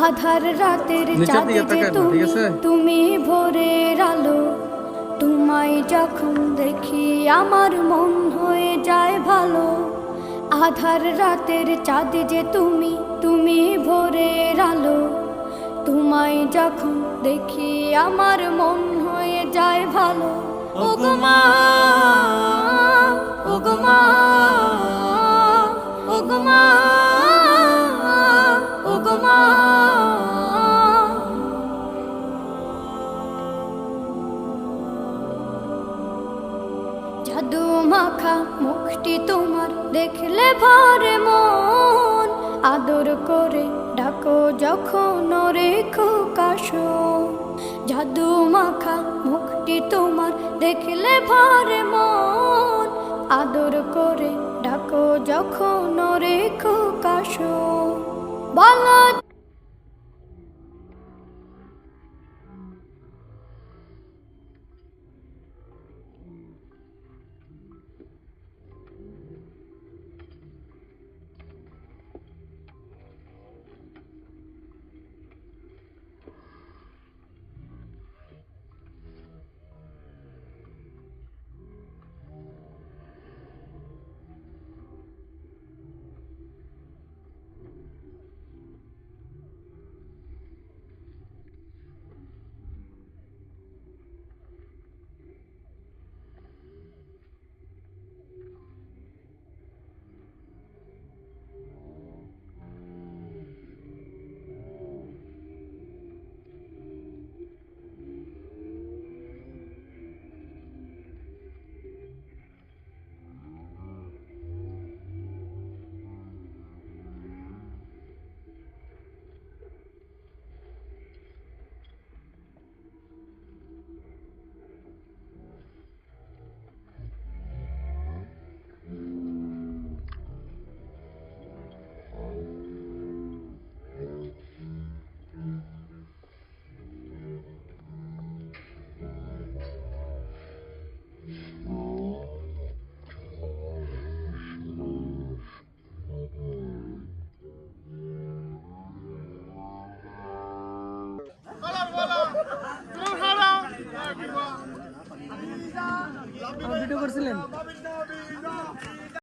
আধার রাতের চাঁদ যে তুমি, তুমি ভোরের আলো। তোমায় যখন দেখি আমার মন হয়ে যায় ভালো। আধার রাতের চাঁদ যে তুমি, তুমি ভোরের আলো। তোমায় যখন দেখি আমার মন হয়ে যায় ভালো। ওগো মা, ওগো মা, ওগো মা, ওগো মা। জাদু মাখা মুখটি তোমার দেখলে ভরে মন। আদর করে ডাকো যখন রেখো কাশন। জাদু মাখা মুখটি তোমার দেখলে ভরে মন। আদর করে ডাকো যখন রেখো কাশন। বলো ভিডিও করছিলেন?